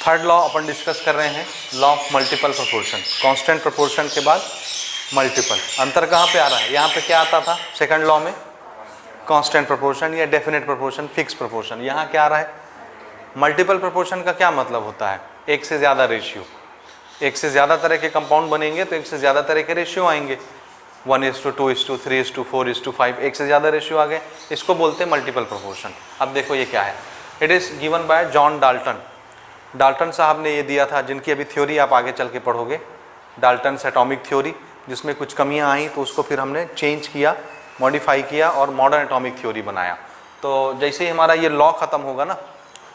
Third law अपन discuss कर रहे हैं, law of multiple proportion. Constant proportion के बाद मल्टीपल, अंतर कहाँ पे आ रहा है? यहाँ पे क्या आता था सेकंड लॉ में? कांस्टेंट प्रोपोर्शन या डेफिनेट प्रोपोर्शन, फिक्स प्रोपोर्शन। यहाँ क्या आ रहा है? मल्टीपल प्रोपोर्शन का क्या मतलब होता है? एक से ज़्यादा रेशियो, एक से ज़्यादा तरह के कंपाउंड बनेंगे तो एक से ज़्यादा तरह के रेशियो आएंगे, 1:2, 3:4, 5, एक से ज़्यादा रेशियो आ गए, इसको बोलते हैं मल्टीपल प्रोपोर्शन। अब देखो ये क्या है, it is given by John Dalton. Dalton साहब ने ये दिया था, जिनकी अभी थ्योरी आप आगे चल के पढ़ोगे, डाल्टन्स एटॉमिक थ्योरी, जिसमें कुछ कमियां आई तो उसको फिर हमने चेंज किया, मॉडिफाई किया और मॉडर्न एटॉमिक थ्योरी बनाया। तो जैसे ही हमारा ये लॉ ख़त्म होगा ना,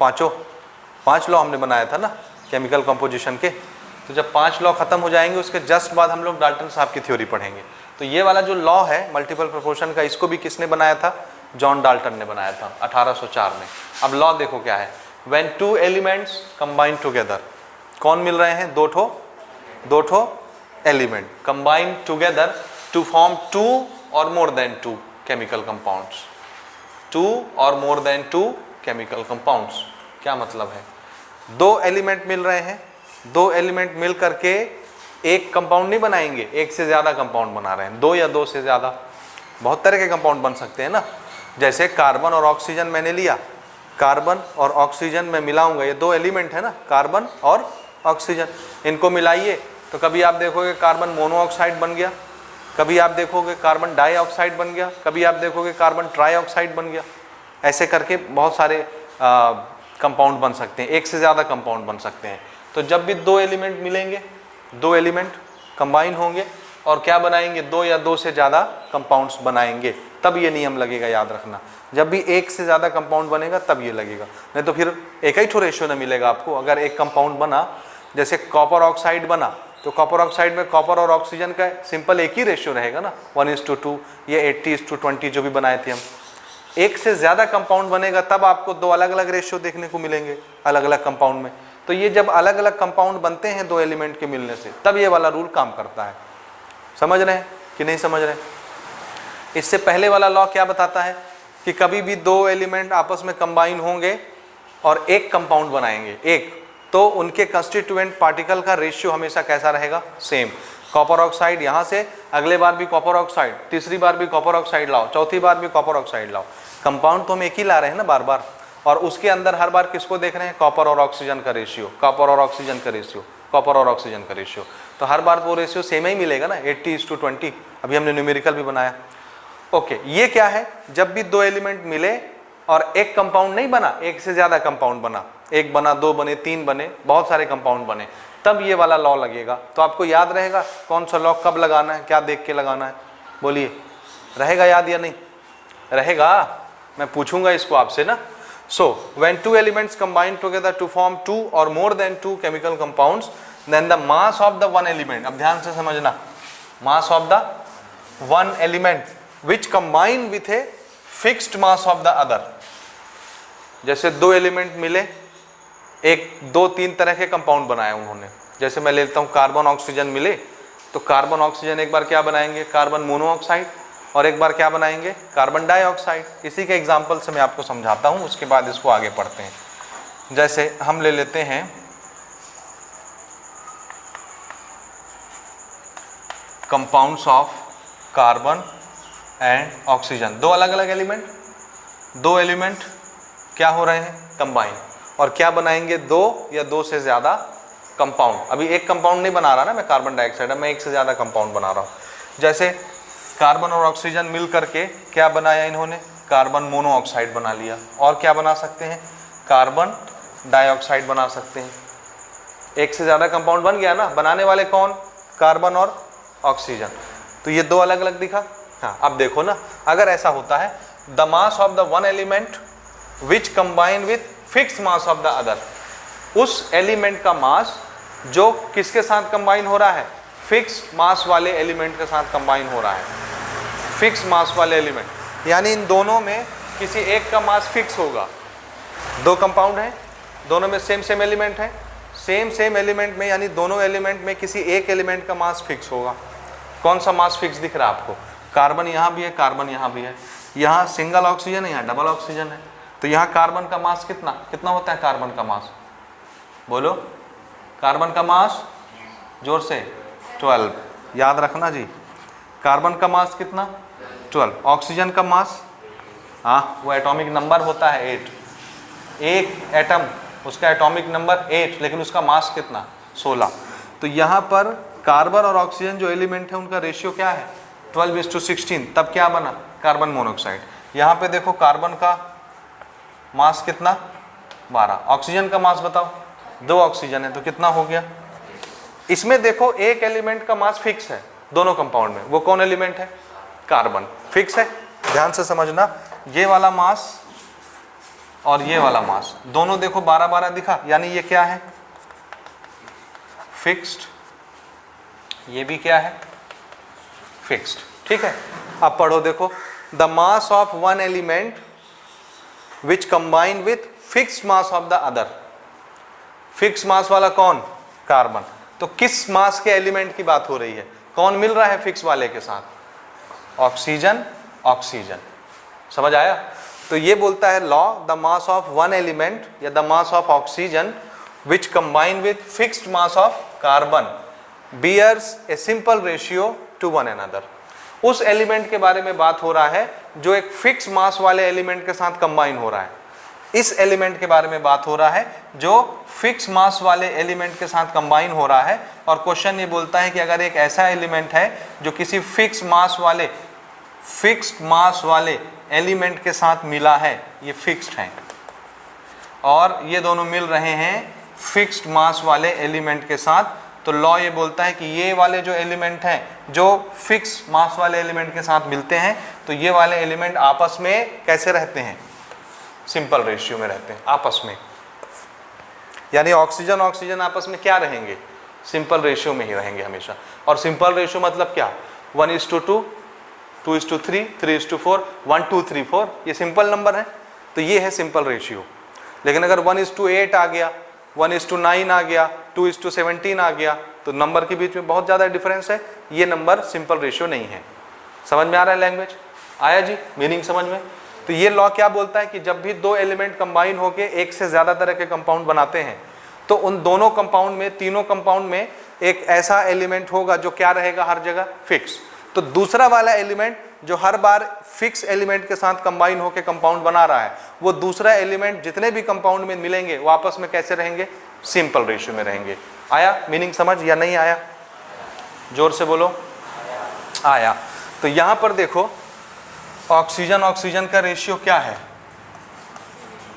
पाँच लॉ हमने बनाया था ना केमिकल कंपोजिशन के, तो जब 5 लॉ ख़त्म हो जाएंगे उसके जस्ट बाद हम लोग डाल्टन साहब की थ्योरी पढ़ेंगे। तो ये वाला जो लॉ है मल्टीपल प्रोपोर्शन का, इसको भी किसने बनाया था? जॉन डाल्टन ने बनाया था 1804 में। अब लॉ देखो क्या है, when two elements combine together, कौन मिल रहे हैं? दो ठो element combine together to form 2 और मोर देन 2 केमिकल कंपाउंड्स। 2 और मोर देन 2 केमिकल कंपाउंड्स, क्या मतलब है? 2 एलिमेंट मिल रहे हैं, 2 एलिमेंट मिल करके एक कंपाउंड नहीं बनाएंगे, एक से ज़्यादा कंपाउंड बना रहे हैं, 2 या 2 से ज़्यादा, बहुत तरह के कंपाउंड बन सकते हैं ना। जैसे कार्बन और ऑक्सीजन मैंने लिया, कार्बन और ऑक्सीजन में मिलाऊंगा, ये 2 एलिमेंट है ना, कार्बन और ऑक्सीजन, इनको मिलाइए तो कभी आप देखोगे कार्बन मोनोऑक्साइड बन गया, कभी आप देखोगे कार्बन डाइऑक्साइड बन गया, कभी आप देखोगे कार्बन ट्राइऑक्साइड बन गया। ऐसे करके बहुत सारे कंपाउंड बन सकते हैं, एक से ज़्यादा कंपाउंड बन सकते हैं। तो जब भी 2 एलिमेंट मिलेंगे, 2 एलिमेंट कंबाइन होंगे और क्या बनाएंगे? 2 या 2 से ज़्यादा कंपाउंड्स बनाएंगे, तब ये नियम लगेगा, याद रखना। जब भी एक से ज़्यादा कंपाउंड बनेगा तब ये लगेगा, नहीं तो फिर एक ही ठो रेशियो ना मिलेगा आपको। अगर एक कंपाउंड बना, जैसे कॉपर ऑक्साइड बना, तो कॉपर ऑक्साइड में कॉपर और ऑक्सीजन का सिंपल एक ही रेशियो रहेगा ना, 1:2 या 80:20 जो भी बनाए थे हम। एक से ज़्यादा कंपाउंड बनेगा तब आपको 2 अलग अलग रेशियो देखने को मिलेंगे अलग अलग कंपाउंड में। तो ये जब अलग अलग कंपाउंड बनते हैं 2 एलिमेंट के मिलने से, तब ये वाला रूल काम करता है। समझ रहे हैं कि नहीं समझ रहे हैं? इससे पहले वाला लॉ क्या बताता है कि कभी भी 2 एलिमेंट आपस में कंबाइन होंगे और एक कंपाउंड बनाएंगे, एक, तो उनके कंस्टिट्यूएंट पार्टिकल का रेशियो हमेशा कैसा रहेगा? सेम। कॉपर ऑक्साइड यहाँ से, अगले बार भी कॉपर ऑक्साइड, तीसरी बार भी कॉपर ऑक्साइड लाओ, चौथी बार भी कॉपर ऑक्साइड लाओ, कंपाउंड तो हम एक ही ला रहे हैं ना बार बार, और उसके अंदर हर बार किसको देख रहे हैं? कॉपर और ऑक्सीजन का रेशियो, कॉपर और ऑक्सीजन का रेशियो, कॉपर और ऑक्सीजन का रेशियो। तो हर बार वो रेशियो सेम ही मिलेगा ना, 80:20। अभी हमने न्यूमेरिकल भी बनाया। ओके, ये क्या है? जब भी 2 एलिमेंट मिले और एक कंपाउंड नहीं बना, एक से ज़्यादा कंपाउंड बना, एक बना, 2 बने, 3 बने, बहुत सारे कंपाउंड बने, तब ये वाला लॉ लगेगा। तो आपको याद रहेगा कौन सा लॉ कब लगाना है, क्या देख के लगाना है? बोलिए, रहेगा याद या नहीं रहेगा? मैं पूछूंगा इसको आपसे ना। So, when 2 elements combine together to form 2 or more than 2 chemical compounds, then the mass of the one element, अब ध्यान से समझना, mass of the one element which combine with a fixed mass of the other। जैसे 2 element मिले, एक 2-3 तरह के compound बनाए उन्होंने, जैसे मैं लेता हूँ कार्बन ऑक्सीजन मिले, तो कार्बन ऑक्सीजन एक बार क्या बनाएंगे? कार्बन मोनोऑक्साइड, और एक बार क्या बनाएंगे? Carbon dioxide. इसी के एग्जांपल से मैं आपको समझाता हूँ, उसके बाद इसको आगे पढ़ते हैं। जैसे हम ले लेते हैं compounds of carbon and oxygen, 2 अलग अलग एलिमेंट, 2 एलिमेंट क्या हो रहे हैं? कंबाइन, और क्या बनाएंगे? 2 या 2 से ज़्यादा कंपाउंड। अभी एक कंपाउंड नहीं बना रहा ना मैं कार्बन डाइऑक्साइड, मैं एक से ज़्यादा कंपाउंड बना रहा हूँ। जैसे कार्बन और ऑक्सीजन मिल करके क्या बनाया इन्होंने? कार्बन मोनोऑक्साइड बना लिया। और क्या बना सकते हैं? कार्बन डाइऑक्साइड बना सकते हैं। एक से ज़्यादा कंपाउंड बन गया ना, बनाने वाले कौन? कार्बन और ऑक्सीजन। तो ये 2 अलग अलग दिखा। हाँ, अब देखो ना, अगर ऐसा होता है, the mass of the one element which combine with fix mass of the other, उस एलिमेंट का मास जो किसके साथ कंबाइन हो रहा है? फिक्स मास वाले एलिमेंट के साथ कंबाइन हो रहा है। फिक्स मास वाले एलिमेंट, यानी इन दोनों में किसी एक का मास फिक्स होगा। 2 कंपाउंड हैं, दोनों में सेम एलिमेंट है, सेम एलिमेंट में, यानी दोनों एलिमेंट में किसी एक एलिमेंट का मास फिक्स होगा। कौन सा मास फिक्स दिख रहा है आपको? कार्बन यहाँ भी है, कार्बन यहाँ भी है, यहाँ सिंगल ऑक्सीजन है, यहाँ डबल ऑक्सीजन है, तो यहाँ कार्बन का मास कितना होता है? कार्बन का मास बोलो, कार्बन का मास जोर से 12, याद रखना जी, कार्बन का मास कितना 12, ऑक्सीजन का मास, हाँ वो एटॉमिक नंबर होता है 8, एक एटम उसका एटॉमिक नंबर 8, लेकिन उसका मास कितना 16। तो यहाँ पर कार्बन और ऑक्सीजन जो एलिमेंट है उनका रेशियो क्या है 12:16, तब क्या बना कार्बन मोनोऑक्साइड। यहाँ पे देखो कार्बन का मास कितना 12, ऑक्सीजन का मास बताओ, 2 ऑक्सीजन है तो कितना हो गया। इसमें देखो एक एलिमेंट का मास फिक्स है दोनों कंपाउंड में, वो कौन एलिमेंट है कार्बन, फिक्स है, ध्यान से समझना, ये वाला मास और ये वाला मास दोनों देखो 12-12 दिखा, यानी ये क्या है फिक्स्ड, ये भी क्या है फिक्स्ड, ठीक है। अब पढ़ो देखो, the mass of one element which combine with fixed mass of the other, fix mass वाला कौन कार्बन, तो किस मास के एलिमेंट की बात हो रही है, कौन मिल रहा है फिक्स वाले के साथ, ऑक्सीजन, ऑक्सीजन, समझ आया। तो ये बोलता है law, the mass of one element या the mass of oxygen which combine with fixed mass of carbon bears a simple ratio to one another. उस एलिमेंट के बारे में बात हो रहा है जो एक फिक्स मास वाले एलिमेंट के साथ कंबाइन हो रहा है, इस एलिमेंट के बारे में बात हो रहा है जो फिक्स मास वाले एलिमेंट के साथ कंबाइन हो रहा है। और क्वेश्चन ये बोलता है कि अगर एक ऐसा एलिमेंट है जो किसी फिक्स्ड मास वाले एलिमेंट के साथ मिला है, ये फिक्स्ड है और ये दोनों मिल रहे हैं फिक्स्ड मास वाले एलिमेंट के साथ, तो लॉ ये बोलता है कि ये वाले जो एलिमेंट हैं जो फिक्स मास वाले एलिमेंट के साथ मिलते हैं, तो ये वाले एलिमेंट आपस में कैसे रहते हैं, सिंपल रेशियो में रहते हैं आपस में, यानी ऑक्सीजन ऑक्सीजन आपस में क्या रहेंगे, सिंपल रेशियो में ही रहेंगे हमेशा। और सिंपल रेशियो मतलब क्या, 1:2, 2:3, 3:4, 1, 2, 3, 4, ये सिंपल नंबर है, तो ये है सिंपल रेशियो। लेकिन अगर 1:8 आ गया, 1:9 आ गया, 2:17 आ गया, तो नंबर के बीच में बहुत ज़्यादा डिफरेंस है, ये नंबर सिंपल रेशियो नहीं है। समझ में आ रहा है लैंग्वेज, आया जी, मीनिंग समझ में। तो ये लॉ क्या बोलता है कि जब भी दो एलिमेंट कंबाइन होकर एक से ज़्यादा तरह के कंपाउंड बनाते हैं, तो उन दोनों कंपाउंड में, तीनों कंपाउंड में एक ऐसा एलिमेंट होगा जो क्या रहेगा हर जगह फिक्स। तो दूसरा वाला एलिमेंट जो हर बार फिक्स एलिमेंट के साथ कंबाइन होकर कंपाउंड बना रहा है, वो दूसरा एलिमेंट जितने भी कंपाउंड में मिलेंगे वो आपस में कैसे रहेंगे, सिंपल रेशियो में रहेंगे। आया मीनिंग समझ या नहीं आया, जोर से बोलो, आया। तो यहाँ पर देखो ऑक्सीजन ऑक्सीजन का रेशियो क्या है,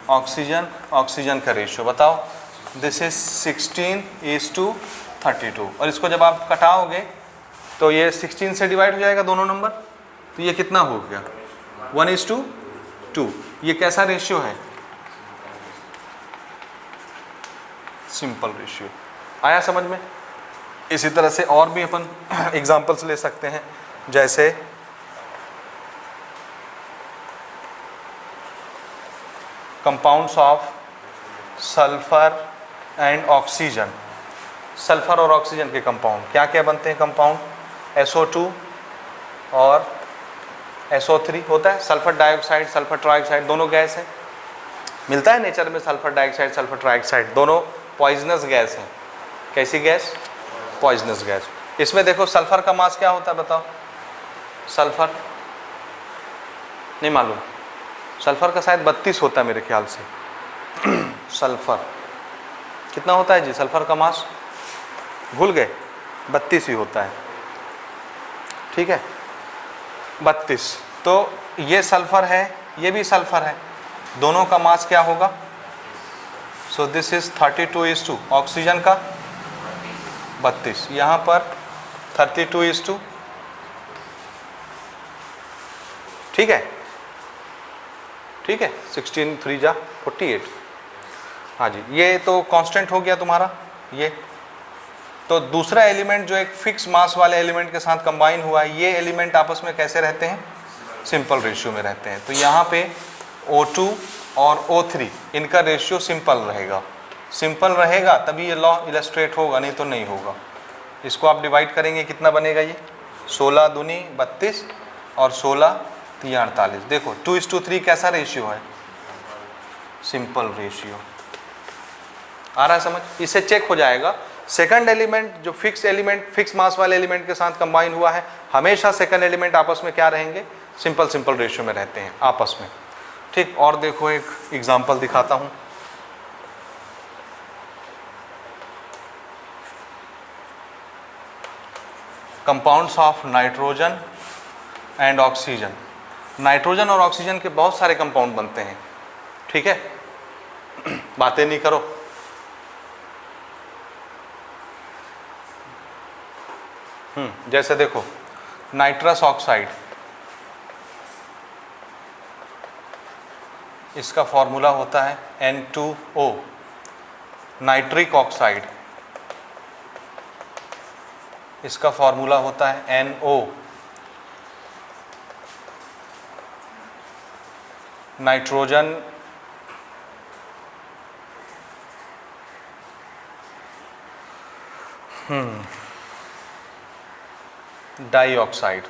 ऑक्सीजन ऑक्सीजन का रेशियो बताओ, दिस इज 16:32, और इसको जब आप कटाओगे तो ये 16 से डिवाइड हो जाएगा दोनों नंबर, तो ये कितना हो गया 1:2, ये कैसा रेशियो है, सिंपल रेशियो। आया समझ में। इसी तरह से और भी अपन एग्जांपल्स ले सकते हैं, जैसे compounds of sulphur and oxygen, sulphur और ऑक्सीजन के कंपाउंड क्या क्या बनते हैं, कंपाउंड SO2 और SO3 होता है, सल्फर डाइऑक्साइड सल्फर ट्राइऑक्साइड दोनों गैस हैं, मिलता है नेचर में सल्फर डाइऑक्साइड सल्फर ट्राइऑक्साइड, दोनों पॉइजनस गैस हैं। कैसी गैस, पॉइजनस गैस। इसमें देखो सल्फर का मास क्या होता है बताओ, सल्फर नहीं मालूम, सल्फर का शायद 32 होता है मेरे ख्याल से सल्फर कितना होता है जी, सल्फर का मास भूल गए, 32 ही होता है, ठीक है 32। तो ये सल्फर है, ये भी सल्फर है, दोनों का मास क्या होगा, सो दिस इज 32:2, ऑक्सीजन का 32, यहाँ पर 32:2, ठीक है ठीक है, 16 3 जा 48, हाँ जी, ये तो कांस्टेंट हो गया तुम्हारा ये। तो दूसरा एलिमेंट जो एक फिक्स मास वाले एलिमेंट के साथ कंबाइन हुआ है, ये एलिमेंट आपस में कैसे रहते हैं, सिंपल रेशियो में रहते हैं। तो यहाँ पे O2 और O3 इनका रेशियो सिंपल रहेगा, सिंपल रहेगा तभी ये लॉ इलस्ट्रेट होगा, नहीं तो नहीं होगा। इसको आप डिवाइड करेंगे कितना बनेगा ये, 16 दूनी 32 और 16 3 48। देखो 2:3 कैसा रेशियो है, सिंपल रेशियो, आ रहा है समझ? इससे चेक हो जाएगा सेकंड एलिमेंट जो फिक्स एलिमेंट फिक्स मास वाले एलिमेंट के साथ कंबाइन हुआ है, हमेशा सेकंड एलिमेंट आपस में क्या रहेंगे, सिंपल रेशियो में रहते हैं आपस में। ठीक, और देखो एक एग्जांपल दिखाता हूं। Compounds of nitrogen and oxygen. Nitrogen और ऑक्सीजन के बहुत सारे कंपाउंड बनते हैं, ठीक है, बातें नहीं करो। जैसे देखो नाइट्रस ऑक्साइड, इसका फॉर्मूला होता है N2O। नाइट्रिक ऑक्साइड, इसका फॉर्मूला होता है NO। Nitrogen dioxide,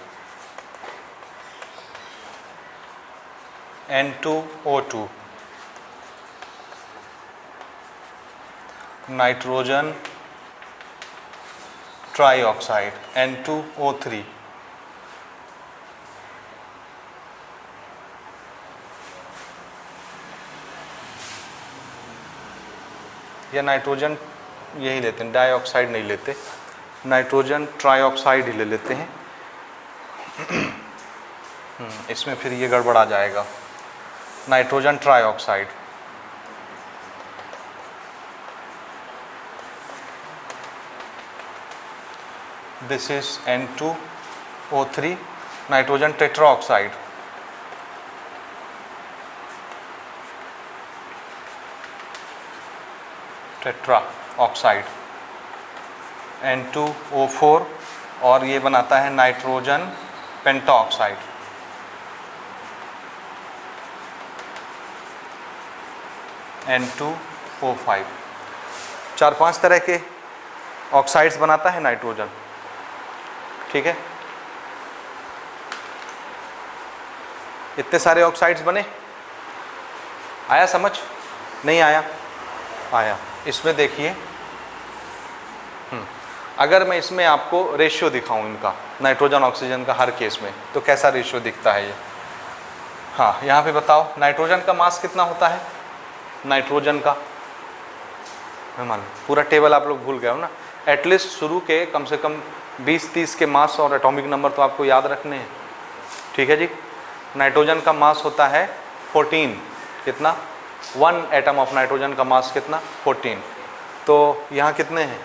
N2O2। Nitrogen trioxide, N2O3। या नाइट्रोजन यही लेते हैं, डाइऑक्साइड नहीं लेते, नाइट्रोजन ट्राइऑक्साइड ही ले लेते हैं। इसमें फिर ये गड़बड़ आ जाएगा, nitrogen trioxide. This is N2O3। Nitrogen tetroxide, tetra oxide, N2O4। और ये बनाता है नाइट्रोजन पेंटाऑक्साइड, N2O5। 4-5 तरह के ऑक्साइड्स बनाता है नाइट्रोजन, ठीक है। इतने सारे ऑक्साइड्स बने, आया समझ? नहीं आया? आया। इसमें देखिए, अगर मैं इसमें आपको रेशियो दिखाऊं इनका, नाइट्रोजन ऑक्सीजन का हर केस में, तो कैसा रेशियो दिखता है ये? हाँ, यहाँ पे बताओ नाइट्रोजन का मास कितना होता है? नाइट्रोजन का मैं मान पूरा टेबल आप लोग भूल गए हो ना, एटलीस्ट शुरू के कम से कम 20-30 के मास और एटॉमिक नंबर तो आपको याद रखने हैं, ठीक है जी। नाइट्रोजन का मास होता है 14, कितना? 1 एटम ऑफ नाइट्रोजन का मास कितना? 14। तो यहाँ कितने हैं?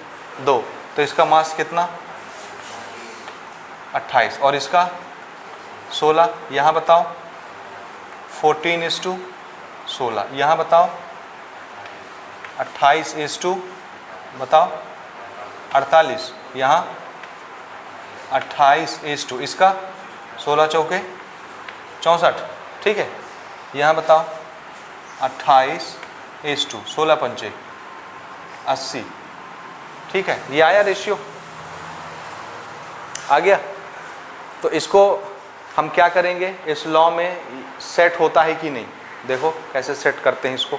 2, तो इसका मास कितना? 28। और इसका 16। यहाँ बताओ 14:16। यहाँ बताओ 28 बताओ 48। यहाँ 28 इसका 16 चौके 64, ठीक है। यहाँ बताओ 28 16 पंचे 80, ठीक है। ये आया रेशियो, आ गया। तो इसको हम क्या करेंगे, इस लॉ में सेट होता है कि नहीं, देखो कैसे सेट करते हैं इसको।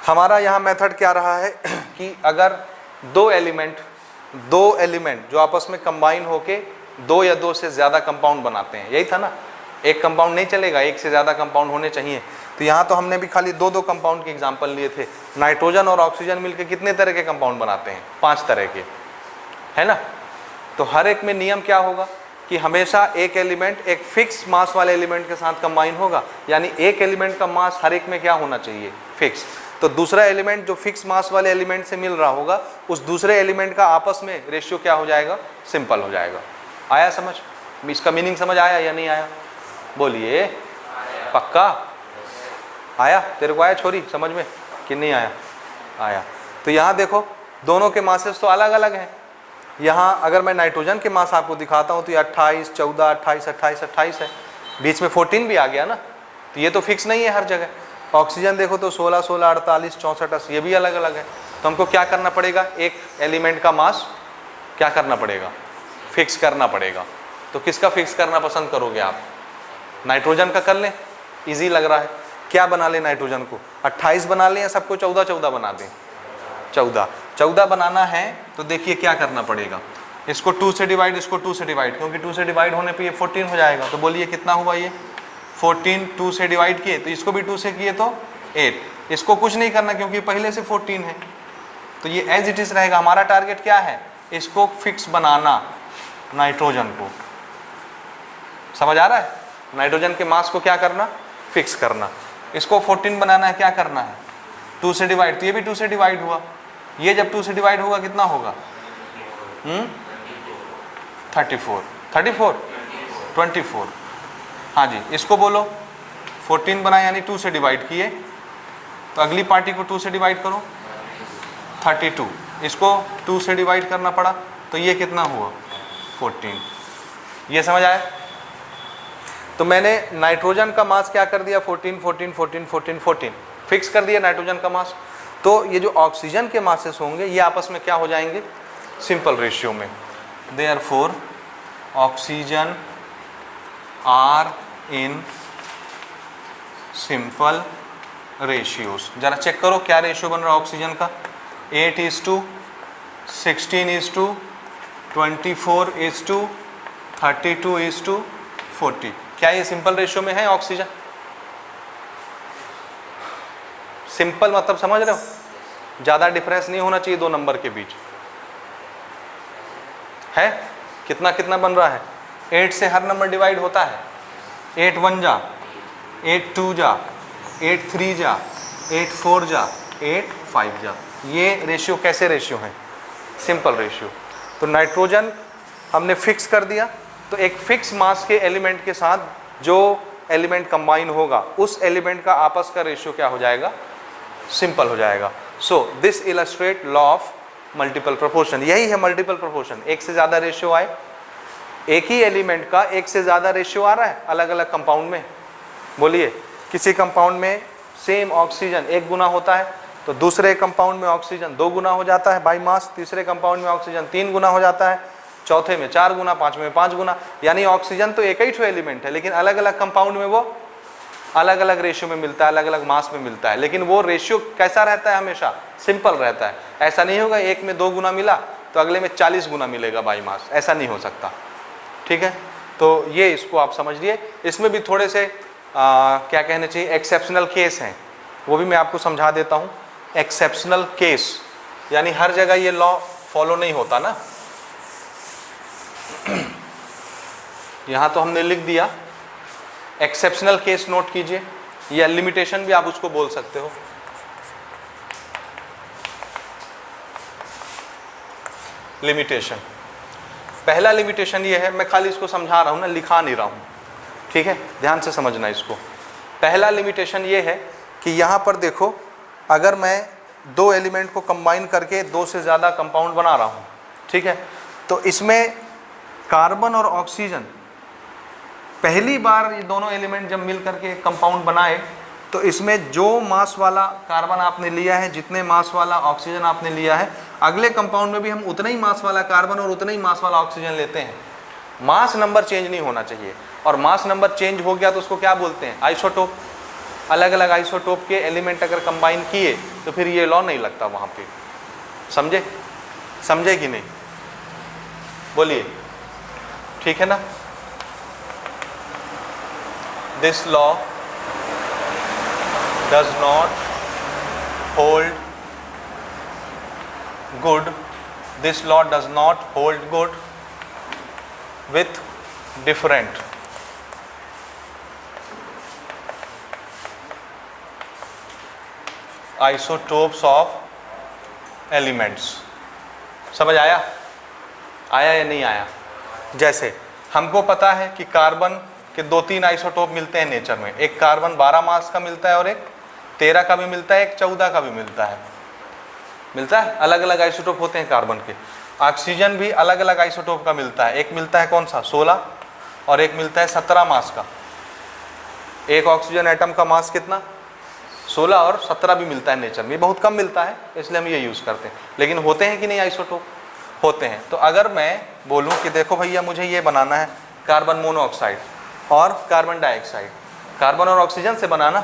हमारा यहाँ मेथड क्या रहा है कि अगर दो एलिमेंट जो आपस में कंबाइन होके 2 या 2 से ज़्यादा कंपाउंड बनाते हैं, यही था ना, एक कंपाउंड नहीं चलेगा, एक से ज़्यादा कंपाउंड होने चाहिए। तो यहाँ तो हमने भी खाली 2-2 कंपाउंड के एग्जाम्पल लिए थे। नाइट्रोजन और ऑक्सीजन मिलकर कितने तरह के कंपाउंड बनाते हैं? 5 तरह के, है ना। तो हर एक में नियम क्या होगा कि हमेशा एक एलिमेंट एक फिक्स मास वाले एलिमेंट के साथ कंबाइन होगा, यानी एक एलिमेंट का मास हर एक में क्या होना चाहिए? फिक्स। तो दूसरा एलिमेंट जो फिक्स मास वाले एलिमेंट से मिल रहा होगा, उस दूसरे एलिमेंट का आपस में रेशियो क्या हो जाएगा? सिंपल हो जाएगा। आया समझ? इसका मीनिंग समझ आया या नहीं आया? बोलिए, पक्का आया? तेरे को आया छोरी समझ में कि नहीं आया? आया। तो यहाँ देखो दोनों के मासेस तो अलग अलग हैं। यहाँ अगर मैं नाइट्रोजन के मास आपको दिखाता हूँ तो ये 28, 14, 28, 28, 28 है, बीच में 14 भी आ गया ना, तो ये तो फिक्स नहीं है हर जगह। ऑक्सीजन देखो तो 16, 16, 48, 64, 80, ये भी अलग अलग है। तो हमको क्या करना पड़ेगा? एक एलिमेंट का मास क्या करना पड़ेगा? फिक्स करना पड़ेगा। तो किसका फिक्स करना पसंद करोगे आप? नाइट्रोजन का कर लें, इजी लग रहा है। क्या बना लें नाइट्रोजन को? 28 बना लें या सबको 14-14 बना दें? 14। 14 बनाना है तो देखिए क्या करना पड़ेगा, इसको 2 से डिवाइड, इसको 2 से डिवाइड, क्योंकि 2 से डिवाइड होने पे ये 14 हो जाएगा। तो बोलिए कितना हुआ ये 14, 2 से डिवाइड किए तो इसको भी 2 से किए तो 8। इसको कुछ नहीं करना क्योंकि पहले से 14 है, तो ये एज इट इज रहेगा। हमारा टारगेट क्या है, इसको फिक्स बनाना, नाइट्रोजन को। समझ आ रहा है, नाइट्रोजन के मास को क्या करना, फिक्स करना। इसको 14 बनाना है, क्या करना है 2 से डिवाइड, तो ये भी 2 से डिवाइड हुआ। ये जब 2 से डिवाइड होगा कितना होगा 34 24। हाँ जी, इसको बोलो 14 बनाए यानी 2 से डिवाइड किए, तो अगली पार्टी को 2 से डिवाइड करो 32। इसको 2 से डिवाइड करना पड़ा तो ये कितना हुआ 14। ये समझ आया। तो मैंने नाइट्रोजन का मास क्या कर दिया 14 14 14 14 14 फिक्स कर दिया नाइट्रोजन का मास। तो ये जो ऑक्सीजन के मासेस होंगे ये आपस में क्या हो जाएंगे, सिंपल रेशियो में। Therefore oxygen are in simple ratios. जरा चेक करो क्या रेशियो बन रहा है ऑक्सीजन का, 8:16:24:32:40। क्या ये सिंपल रेशियो में है ऑक्सीजन? सिंपल मतलब समझ रहे हो, ज़्यादा डिफरेंस नहीं होना चाहिए दो नंबर के बीच। है कितना कितना बन रहा है, 8 से हर नंबर डिवाइड होता है, 8 1 जा, 8 2 जा, 8 3 जा, 8 4 जा, 8 5 जा। ये रेशियो कैसे रेशियो है, सिंपल रेशियो। तो नाइट्रोजन हमने फिक्स कर दिया, तो एक फिक्स मास के एलिमेंट के साथ जो एलिमेंट कंबाइन होगा उस एलिमेंट का आपस का रेशियो क्या हो जाएगा, सिंपल हो जाएगा। So this illustrate law of multiple proportion. यही है मल्टीपल प्रोपोर्शन, एक से ज़्यादा रेशियो आए, एक ही एलिमेंट का एक से ज़्यादा रेशियो आ रहा है अलग अलग कंपाउंड में। बोलिए किसी कंपाउंड में सेम ऑक्सीजन 1 गुना होता है तो दूसरे कंपाउंड में ऑक्सीजन 2 गुना हो जाता है बाई मास, तीसरे कंपाउंड में ऑक्सीजन 3 गुना हो जाता है, चौथे में 4 गुना, पांचवें में 5 गुना। यानी ऑक्सीजन तो एक ही ठो एलिमेंट है लेकिन अलग अलग कंपाउंड में वो अलग अलग रेशियो में मिलता है, अलग अलग मास में मिलता है। लेकिन वो रेशियो कैसा रहता है, हमेशा सिंपल रहता है। ऐसा नहीं होगा एक में 2 गुना मिला तो अगले में 40 गुना मिलेगा बाई मास, ऐसा नहीं हो सकता। ठीक है, तो ये इसको आप समझिए। इसमें भी थोड़े से क्या कहने चाहिए, एक्सेप्शनल केस हैं, वो भी मैं आपको समझा देता हूँ। एक्सेप्शनल केस यानी हर जगह ये लॉ फॉलो नहीं होता ना। यहाँ तो हमने लिख दिया, एक्सेप्शनल केस नोट कीजिए, या लिमिटेशन भी आप उसको बोल सकते हो। लिमिटेशन, पहला लिमिटेशन ये है, मैं खाली इसको समझा रहा हूँ ना, लिखा नहीं रहा हूँ, ठीक है, ध्यान से समझना इसको। पहला लिमिटेशन ये है कि यहाँ पर देखो, अगर मैं 2 एलिमेंट को कंबाइन करके 2 से ज़्यादा कंपाउंड बना रहा हूँ, ठीक है, तो इसमें कार्बन और ऑक्सीजन पहली बार ये दोनों एलिमेंट जब मिल करके कंपाउंड बनाए तो इसमें जो मास वाला कार्बन आपने लिया है, जितने मास वाला ऑक्सीजन आपने लिया है, अगले कंपाउंड में भी हम उतना ही मास वाला कार्बन और उतना ही मास वाला ऑक्सीजन लेते हैं। मास नंबर चेंज नहीं होना चाहिए, और मास नंबर चेंज हो गया तो उसको क्या बोलते हैं, आइसोटोप। अलग अलग आइसोटोप के एलिमेंट अगर कंबाइन किए तो फिर ये लॉ नहीं लगता वहाँ पे। समझे, समझे कि नहीं, बोलिए, ठीक है ना। This law does not hold good. This law does not hold good with different isotopes of elements. समझ आया, आया या नहीं आया? जैसे हमको पता है कि कार्बन कि 2-3 आइसोटोप मिलते हैं नेचर में, एक कार्बन 12 मास का मिलता है और एक 13 का भी मिलता है, एक 14 का भी मिलता है, अलग अलग आइसोटोप होते हैं कार्बन के। ऑक्सीजन भी अलग अलग आइसोटोप का मिलता है, एक मिलता है कौन सा 16 और एक मिलता है 17 मास का। एक ऑक्सीजन एटम का मास कितना 16 और 17 भी मिलता है नेचर में, बहुत कम मिलता है इसलिए हम ये यूज़ करते हैं। लेकिन होते हैं कि नहीं आइसोटोप, होते हैं। तो अगर मैं बोलूँ कि देखो भैया मुझे ये बनाना है कार्बन मोनोऑक्साइड और कार्बन डाइऑक्साइड, कार्बन और ऑक्सीजन से बनाना,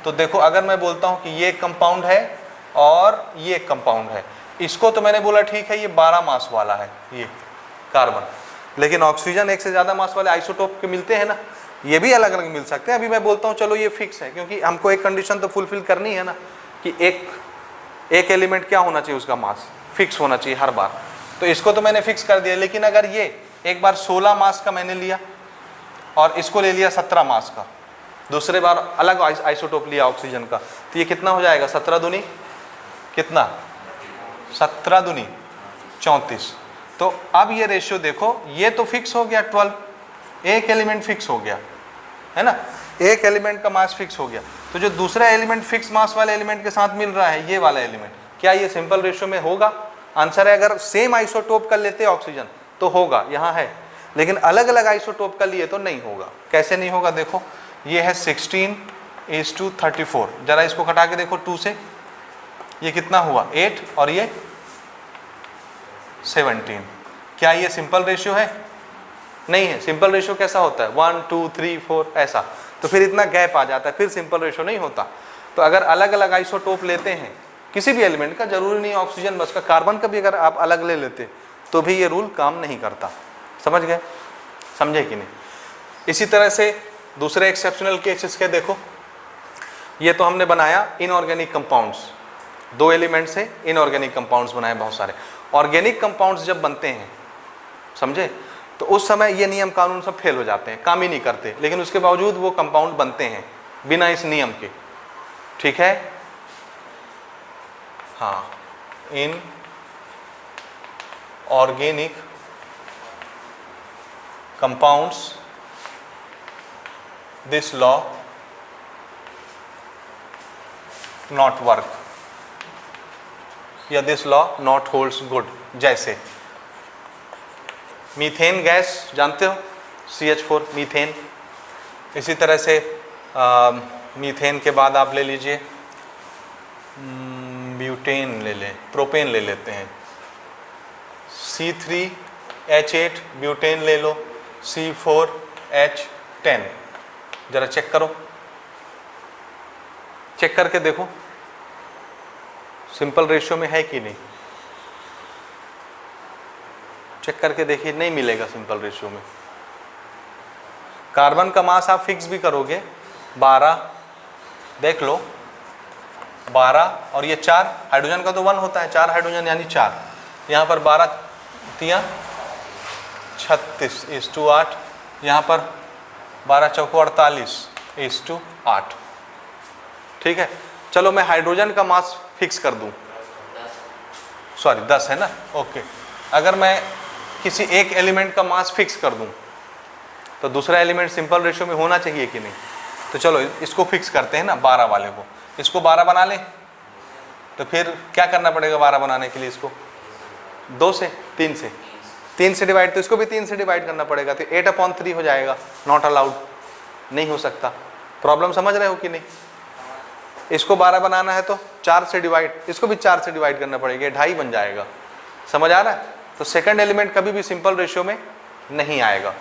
तो देखो अगर मैं बोलता हूँ कि ये कंपाउंड है और ये एक कंपाउंड है। इसको तो मैंने बोला ठीक है ये 12 मास वाला है ये कार्बन, लेकिन ऑक्सीजन एक से ज़्यादा मास वाले आइसोटोप के मिलते हैं ना, ये भी अलग अलग मिल सकते हैं। अभी मैं बोलता हूँ चलो ये फिक्स है, क्योंकि हमको एक कंडीशन तो फुलफिल करनी है ना कि एक एलिमेंट क्या होना चाहिए, उसका मास फिक्स होना चाहिए हर बार। तो इसको तो मैंने फिक्स कर दिया, लेकिन अगर ये एक बार 16 मास का मैंने लिया और इसको ले लिया 17 मास का, दूसरे बार अलग आइसोटोप लिया ऑक्सीजन का, तो ये कितना हो जाएगा, 17 दूनी कितना, 17 दूनी 34। तो अब ये रेशियो देखो, ये तो फिक्स हो गया 12, एक एलिमेंट फिक्स हो गया है ना, एक एलिमेंट का मास फिक्स हो गया। तो जो दूसरा एलिमेंट फिक्स मास वाले एलिमेंट के साथ मिल रहा है, ये वाला एलिमेंट, क्या ये सिंपल रेशियो में होगा? आंसर है अगर सेम आइसोटोप का लेते ऑक्सीजन तो होगा, यहाँ है, लेकिन अलग अलग आइसोटोप का लिए तो नहीं होगा। कैसे नहीं होगा, देखो ये है 16:34, जरा इसको कटा के देखो 2 से, ये कितना हुआ 8 और ये 17। क्या ये सिंपल रेशियो है? नहीं है। सिंपल रेशियो कैसा होता है, 1 2 3 4 ऐसा, तो फिर इतना गैप आ जाता है, फिर सिंपल रेशियो नहीं होता। तो अगर अलग अलग आइसोटोप लेते हैं किसी भी एलिमेंट का, जरूरी नहीं ऑक्सीजन बस का, कार्बन का भी अगर आप अलग ले लेते तो भी ये रूल काम नहीं करता। समझ गए, समझे कि नहीं? इसी तरह से दूसरे एक्सेप्शनल केसेस के देखो, ये तो हमने बनाया इनऑर्गेनिक कंपाउंड्स, 2 एलिमेंट से इनऑर्गेनिक कंपाउंड्स बनाए बहुत सारे। ऑर्गेनिक कंपाउंड्स जब बनते हैं, समझे, तो उस समय ये नियम कानून सब फेल हो जाते हैं, काम ही नहीं करते, लेकिन उसके बावजूद वो कंपाउंड बनते हैं बिना इस नियम के। ठीक है, हाँ, in organic compounds this law not work, या this law not holds good. जैसे मीथेन गैस जानते हो, CH4 मीथेन। इसी तरह से मीथेन के बाद आप ले लीजिए ब्यूटेन ले लें, प्रोपेन ले लेते हैं, C3H8 ब्यूटेन ले लो, C4H10। जरा चेक करो, चेक करके देखो सिंपल रेशियो में है कि नहीं, चेक करके देखिए, नहीं मिलेगा सिंपल रेशियो में। कार्बन का मास आप फिक्स भी करोगे 12, देख लो 12, और ये 4, हाइड्रोजन का तो 1 होता है, 4 हाइड्रोजन यानी 4, यहाँ पर 12 तियाँ 36:8, यहाँ पर 12 चौको 48:8। ठीक है, चलो मैं हाइड्रोजन का मास फिक्स कर दूँ, सॉरी 10 है ना, ओके। अगर मैं किसी एक एलिमेंट का मास फिक्स कर दूं तो दूसरा एलिमेंट सिंपल रेशियो में होना चाहिए कि नहीं? तो चलो इसको फिक्स करते हैं ना, 12 वाले को, इसको 12 बना लें। तो फिर क्या करना पड़ेगा 12 बनाने के लिए? इसको 2 से 3 से 3 से डिवाइड, तो इसको भी 3 से डिवाइड करना पड़ेगा, तो 8/3 हो जाएगा। नॉट अलाउड, नहीं हो सकता। प्रॉब्लम समझ रहे हो कि नहीं? इसको 12 बनाना है तो 4 से डिवाइड, इसको भी 4 से डिवाइड करना पड़ेगा, 2.5 बन जाएगा। समझ आ रहा है? तो सेकंड एलिमेंट कभी भी सिंपल रेशियो में नहीं आएगा।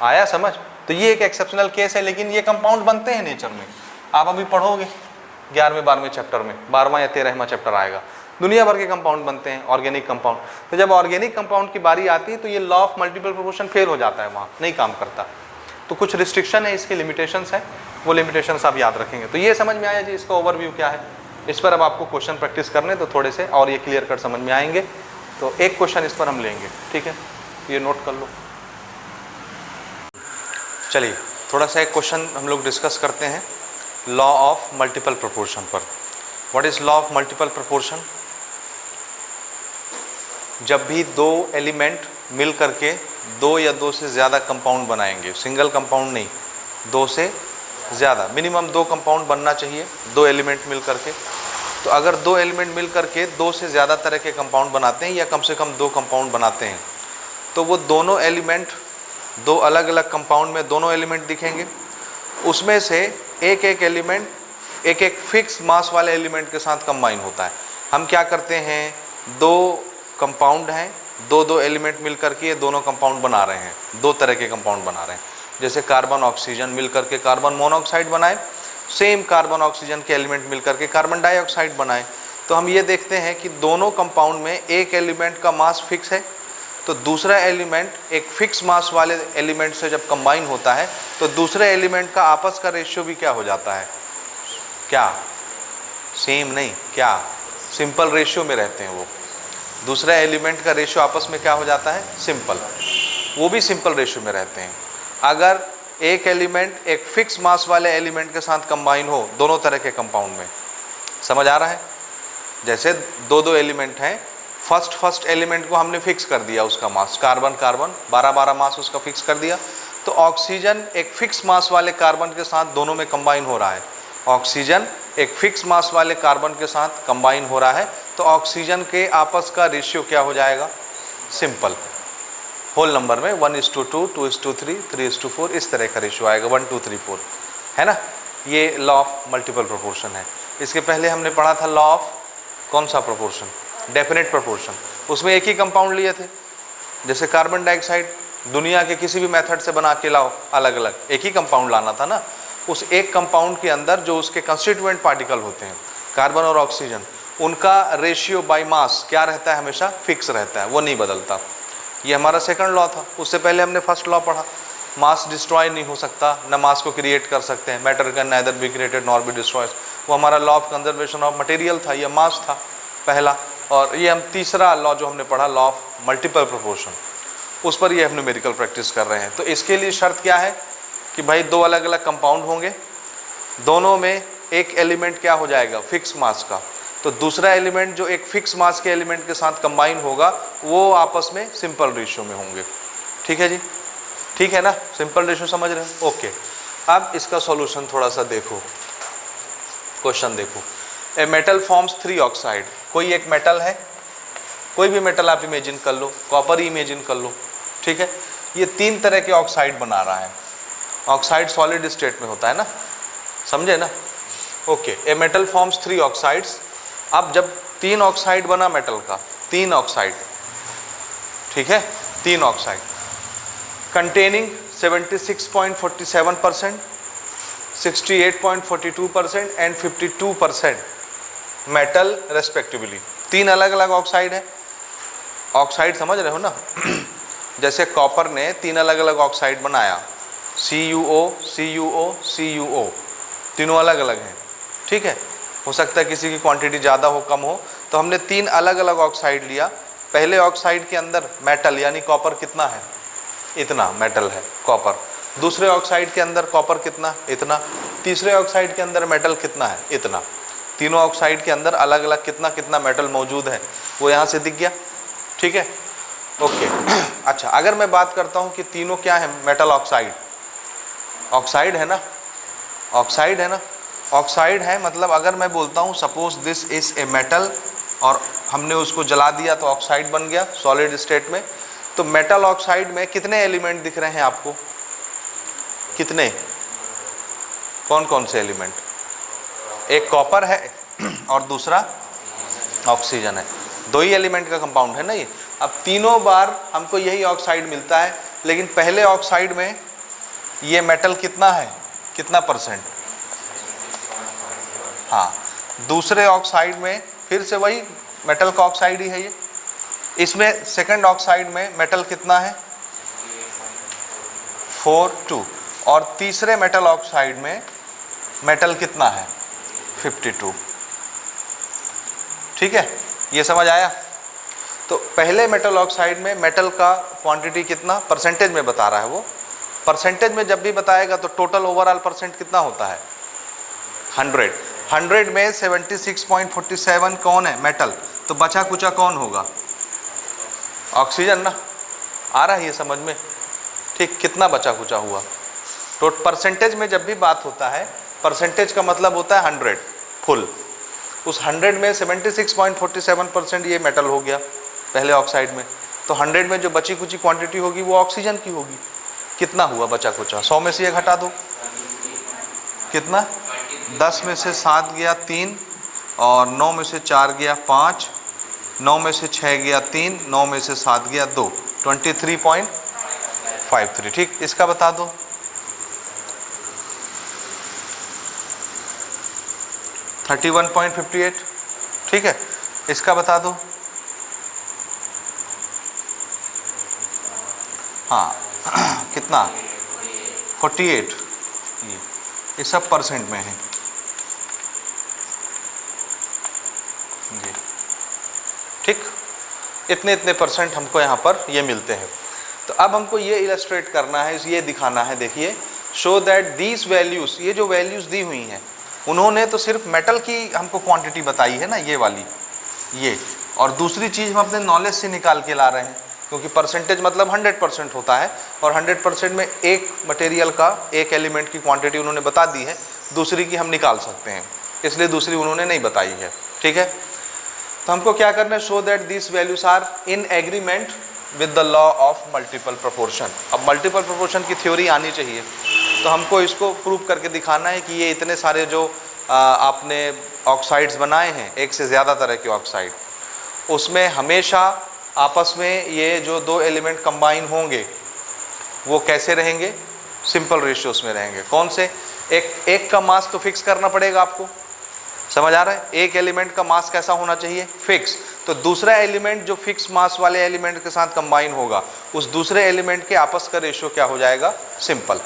आया समझ? तो ये एक एक्सेप्शनल केस है, लेकिन ये कंपाउंड बनते हैं नेचर में। आप अभी पढ़ोगे 11वें 12वें चैप्टर में, 12वां या 13वां चैप्टर आएगा, दुनिया भर के कंपाउंड बनते हैं, ऑर्गेनिक कंपाउंड। तो जब ऑर्गेनिक कंपाउंड की बारी आती है तो ये law of multiple proportion fail हो जाता है, वहाँ नहीं काम करता। तो कुछ रिस्ट्रिक्शन है, इसकी लिमिटेशंस है, वो लिमिटेशंस आप याद रखेंगे। तो ये समझ में आया जी, इसका ओवरव्यू क्या है। इस पर अब आपको क्वेश्चन प्रैक्टिस करने तो थोड़े से और ये क्लियर कट समझ में आएंगे। तो एक क्वेश्चन इस पर हम लेंगे, ठीक है, ये नोट कर लो। चलिए थोड़ा सा एक क्वेश्चन हम लोग डिस्कस करते हैं लॉ ऑफ मल्टीपल प्रोपोर्शन पर। What is law of multiple proportion? जब भी दो एलिमेंट मिल करके 2 या 2 से ज़्यादा कंपाउंड बनाएंगे, सिंगल कंपाउंड नहीं, 2 से ज़्यादा, मिनिमम 2 कंपाउंड बनना चाहिए, 2 एलिमेंट मिल करके। तो अगर 2 एलिमेंट मिल करके 2 से ज़्यादा तरह के कंपाउंड बनाते हैं या कम से कम 2 कंपाउंड बनाते हैं, तो वो दोनों एलिमेंट 2 अलग अलग कंपाउंड में दोनों एलिमेंट दिखेंगे। उसमें से एक एक एलिमेंट एक एक फिक्स मास वाले एलिमेंट के साथ कंबाइन होता है। हम क्या करते हैं, 2 कंपाउंड हैं, 2 एलिमेंट मिल करके ये दोनों कंपाउंड बना रहे हैं, 2 तरह के कंपाउंड बना रहे हैं। जैसे कार्बन ऑक्सीजन मिल करके कार्बन मोनोऑक्साइड बनाए, सेम कार्बन ऑक्सीजन के एलिमेंट मिल करके कार्बन डाइऑक्साइड बनाए, तो हम ये देखते हैं कि दोनों कंपाउंड में एक एलिमेंट का मास फिक्स है, तो दूसरा एलिमेंट एक फिक्स मास वाले एलिमेंट से जब कंबाइन होता है तो दूसरे एलिमेंट का आपस का रेशियो भी क्या हो जाता है, क्या सेम नहीं, क्या सिंपल रेशियो में रहते हैं वो। दूसरा एलिमेंट का रेशियो आपस में क्या हो जाता है, सिंपल, वो भी सिंपल रेशियो में रहते हैं। अगर एक एलिमेंट एक फिक्स मास वाले एलिमेंट के साथ कंबाइन हो दोनों तरह के कंपाउंड में, समझ आ रहा है? जैसे दो एलिमेंट हैं, फर्स्ट एलिमेंट को हमने फिक्स कर दिया उसका मास, कार्बन 12 मास उसका फिक्स कर दिया, तो ऑक्सीजन एक फिक्स मास वाले कार्बन के साथ दोनों में कंबाइन हो रहा है। ऑक्सीजन एक फिक्स मास वाले कार्बन के साथ कंबाइन हो रहा है, तो ऑक्सीजन के आपस का रेशियो क्या हो जाएगा, सिंपल। होल नंबर में 1:2, 2:3, 3:4 इस तरह का रेशियो आएगा, 1 2 3 4, है ना। ये लॉ ऑफ मल्टीपल प्रोपोर्शन है। इसके पहले हमने पढ़ा था लॉ ऑफ कौन सा प्रोपोर्शन, डेफिनेट प्रोपोर्शन। उसमें एक ही कंपाउंड लिए थे, जैसे कार्बन डाइऑक्साइड दुनिया के किसी भी मेथड से बना के लाओ, अलग अलग एक ही कंपाउंड लाना था ना। उस एक कंपाउंड के अंदर जो उसके कंस्टिट्यूएंट पार्टिकल होते हैं, कार्बन और ऑक्सीजन, उनका रेशियो बाय मास क्या रहता है, हमेशा फिक्स रहता है, वो नहीं बदलता। ये हमारा सेकंड लॉ था। उससे पहले हमने फर्स्ट लॉ पढ़ा, मास डिस्ट्रॉय नहीं हो सकता, न मास को क्रिएट कर सकते हैं, matter can neither be created nor be destroyed, वो हमारा law of conservation of material था, ये मास था पहला। और ये हम तीसरा लॉ जो हमने पढ़ा, लॉ ऑफ मल्टीपल प्रोपोर्शन, उस पर ये हम न्यूमेरिकल प्रैक्टिस कर रहे हैं। तो इसके लिए शर्त क्या है कि भाई दो अलग अलग कंपाउंड होंगे, दोनों में एक एलिमेंट क्या हो जाएगा, फिक्स मास का, तो दूसरा एलिमेंट जो एक फिक्स मास के एलिमेंट के साथ कंबाइन होगा वो आपस में सिंपल रेशियो में होंगे। ठीक है जी, ठीक है ना, सिंपल रेशियो समझ रहे हैं? ओके। अब इसका सॉल्यूशन थोड़ा सा देखो, क्वेश्चन देखो। ए मेटल फॉर्म्स 3 ऑक्साइड, कोई एक मेटल है, कोई भी मेटल आप इमेजिन कर लो, कॉपर ही इमेजिन कर लो, ठीक है। ये 3 तरह के ऑक्साइड बना रहा है। ऑक्साइड सॉलिड स्टेट में होता है ना, समझे ना? Okay. A metal forms 3 oxides. अब जब 3 ऑक्साइड बना मेटल का, 3 ऑक्साइड, ठीक है, 3 oxide containing 76.47%, 68.42% and 52% metal respectively. 3 अलग अलग ऑक्साइड है। ऑक्साइड समझ रहे हो ना? जैसे कॉपर ने 3 अलग अलग ऑक्साइड बनाया, CuO, CuO, CuO, तीनों अलग अलग हैं, ठीक है। हो सकता है किसी की क्वांटिटी ज़्यादा हो कम हो, तो हमने 3 अलग अलग ऑक्साइड लिया। पहले ऑक्साइड के अंदर मेटल यानी कॉपर कितना है, इतना मेटल है कॉपर। दूसरे ऑक्साइड के अंदर कॉपर कितना, इतना। तीसरे ऑक्साइड के अंदर मेटल कितना है, इतना। तीनों ऑक्साइड के अंदर अलग अलग कितना कितना मेटल मौजूद है, वो यहाँ से दिख गया, ठीक है, ओके। अच्छा, अगर मैं बात करता हूँ कि तीनों क्या है, मेटल ऑक्साइड, ऑक्साइड है ना, ऑक्साइड है ना, ऑक्साइड है, मतलब अगर मैं बोलता हूँ suppose this is a metal और हमने उसको जला दिया तो ऑक्साइड बन गया सॉलिड स्टेट में, तो मेटल ऑक्साइड में कितने एलिमेंट दिख रहे हैं आपको, कितने, कौन कौन से एलिमेंट? एक कॉपर है और दूसरा ऑक्सीजन है, 2 ही एलिमेंट का कंपाउंड है ना ये। अब तीनों बार हमको यही ऑक्साइड मिलता है, लेकिन पहले ऑक्साइड में ये मेटल कितना है, कितना परसेंट, हाँ। दूसरे ऑक्साइड में फिर से वही मेटल का ऑक्साइड ही है ये। इसमें सेकंड ऑक्साइड में मेटल कितना है, 4 और तीसरे मेटल ऑक्साइड में मेटल कितना है, 52, ठीक है, ये समझ आया? तो पहले मेटल ऑक्साइड में मेटल का क्वांटिटी कितना, परसेंटेज में बता रहा है वो। परसेंटेज में जब भी बताएगा तो टोटल ओवरऑल परसेंट कितना होता है, 100। 100 में 76.47 कौन है, मेटल, तो बचा कुचा कौन होगा, ऑक्सीजन ना। आ रहा है ये समझ में? ठीक, कितना बचा कुचा हुआ। तो परसेंटेज में जब भी बात होता है, परसेंटेज का मतलब होता है 100 फुल। उस 100 में 76.47% ये मेटल हो गया पहले ऑक्साइड में, तो 100 में जो बची कुची क्वांटिटी होगी वो ऑक्सीजन की होगी। कितना हुआ बचा कुचा, 100 में से ये घटा दो, कितना, 10 में से 7 गया 3, और 9 में से 4 गया 5, 9 में से 6 गया 3, 9 में से 7 गया 2, 23.53। ठीक, इसका बता दो, 31.58, ठीक है, इसका बता दो। हाँ कितना 48, ये सब परसेंट में है जी, ठीक, इतने इतने परसेंट हमको यहाँ पर ये मिलते हैं। तो अब हमको ये इलस्ट्रेट करना है, ये दिखाना है, देखिए, शो दैट दीज वैल्यूज़, ये जो वैल्यूज़ दी हुई हैं, उन्होंने तो सिर्फ मेटल की हमको क्वांटिटी बताई है ना, ये वाली, ये, और दूसरी चीज़ हम अपने नॉलेज से निकाल के ला रहे हैं, क्योंकि परसेंटेज मतलब 100% होता है, और 100% में एक मटेरियल का, एक एलिमेंट की क्वांटिटी उन्होंने बता दी है, दूसरी की हम निकाल सकते हैं, इसलिए दूसरी उन्होंने नहीं बताई है, ठीक है। तो हमको क्या करना है, show that this values are in agreement with the law of multiple proportion. अब मल्टीपल प्रोपोर्शन की थ्योरी आनी चाहिए, तो हमको इसको प्रूव करके दिखाना है कि ये इतने सारे जो आपने ऑक्साइड्स बनाए हैं, एक से ज़्यादा तरह के ऑक्साइड, उसमें हमेशा आपस में ये जो दो एलिमेंट कंबाइन होंगे वो कैसे रहेंगे, सिंपल रेशियोज में रहेंगे। कौन से, एक का मास तो फिक्स करना पड़ेगा आपको, समझ आ रहा है, एक एलिमेंट का मास कैसा होना चाहिए, फिक्स। तो दूसरा एलिमेंट जो फिक्स मास वाले एलिमेंट के साथ कंबाइन होगा, उस दूसरे एलिमेंट के आपस का रेशियो क्या हो जाएगा, सिंपल,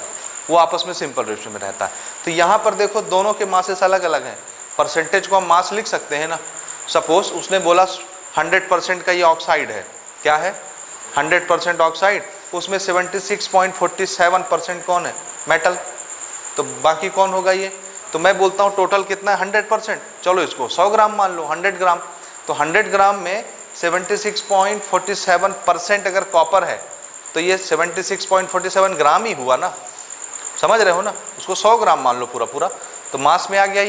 वो आपस में सिंपल रेशियो में रहता है। तो यहाँ पर देखो दोनों के मासेस अलग अलग हैं, परसेंटेज को हम मास लिख सकते हैं ना। सपोज उसने बोला 100% का ये ऑक्साइड है, क्या है 100% ऑक्साइड, उसमें 76.47% कौन है, मेटल, तो बाकी कौन होगा ये, तो मैं बोलता हूँ टोटल कितना है 100%, चलो इसको 100 ग्राम मान लो, 100 ग्राम, तो 100 ग्राम में 76.47% अगर कॉपर है तो ये 76.47 ग्राम ही हुआ ना, समझ रहे हो ना, उसको 100 ग्राम मान लो पूरा पूरा, तो मास में आ गया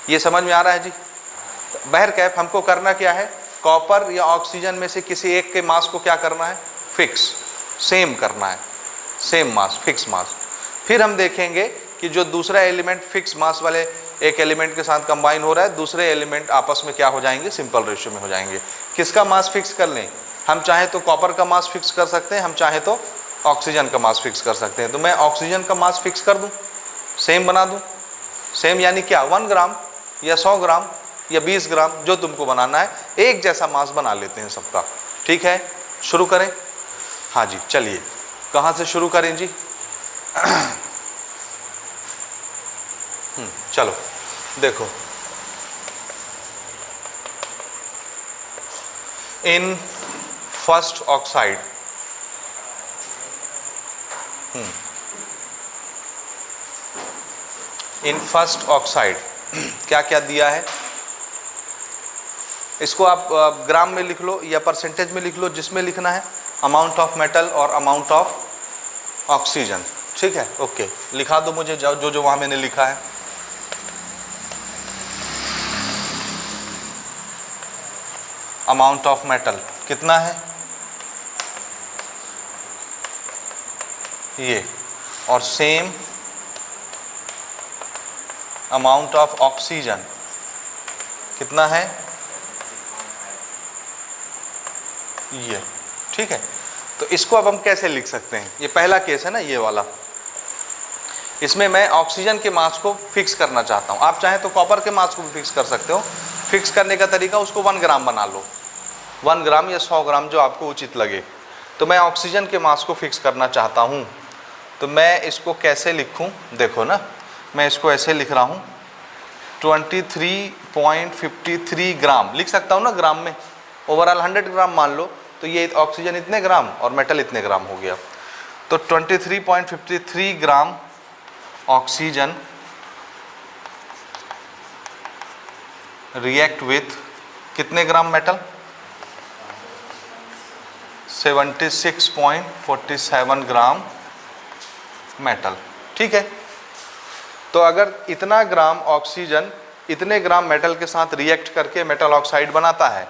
ये समझ में आ रहा है जी। तो बहरकैफ हमको करना क्या है, कॉपर या ऑक्सीजन में से किसी एक के मास को क्या करना है, फिक्स, सेम करना है, सेम मास, फिक्स मास। फिर हम देखेंगे कि जो दूसरा एलिमेंट फिक्स मास वाले एक एलिमेंट के साथ कंबाइन हो रहा है, दूसरे एलिमेंट आपस में क्या हो जाएंगे, सिंपल रेशियो में हो जाएंगे। किसका मास फिक्स कर लें, हम चाहे तो कॉपर का मास फिक्स कर सकते हैं, हम चाहे तो ऑक्सीजन का मास फिक्स कर सकते हैं। तो मैं ऑक्सीजन का मास फिक्स कर दूं, सेम बना दूं, सेम यानी क्या 1 ग्राम या 100 ग्राम या 20 ग्राम, जो तुमको बनाना है, एक जैसा मास बना लेते हैं सबका, ठीक है। शुरू करें, हाँ जी, चलिए कहाँ से शुरू करें जी चलो देखो, in first oxide, in first oxide क्या क्या दिया है, इसको आप ग्राम में लिख लो या परसेंटेज में लिख लो, जिसमें लिखना है, अमाउंट ऑफ मेटल और अमाउंट ऑफ ऑक्सीजन, ठीक है, ओके, लिखा दो मुझे जो जो वहां मैंने लिखा है। अमाउंट ऑफ मेटल कितना है ये, और सेम अमाउंट ऑफ ऑक्सीजन कितना है ये, ठीक है। तो इसको अब हम कैसे लिख सकते हैं, ये पहला केस है ना, ये वाला, इसमें मैं ऑक्सीजन के मास को फिक्स करना चाहता हूं, आप चाहें तो कॉपर के मास को भी फिक्स कर सकते हो। फिक्स करने का तरीका, उसको 1 ग्राम बना लो, 1 ग्राम या 100 ग्राम जो आपको उचित लगे। तो मैं ऑक्सीजन के मास को फिक्स करना चाहता हूं, तो मैं इसको कैसे लिखूं, देखो ना, मैं इसको ऐसे लिख रहा हूं, 23.53 ग्राम लिख सकता हूं ना ग्राम में, ओवरऑल 100 ग्राम मान लो, तो ये ऑक्सीजन इतने ग्राम और मेटल इतने ग्राम हो गया। तो 23.53 ग्राम ऑक्सीजन रिएक्ट विथ कितने ग्राम मेटल, 76.47 ग्राम मेटल, ठीक है। तो अगर इतना ग्राम ऑक्सीजन इतने ग्राम मेटल के साथ रिएक्ट करके मेटल ऑक्साइड बनाता है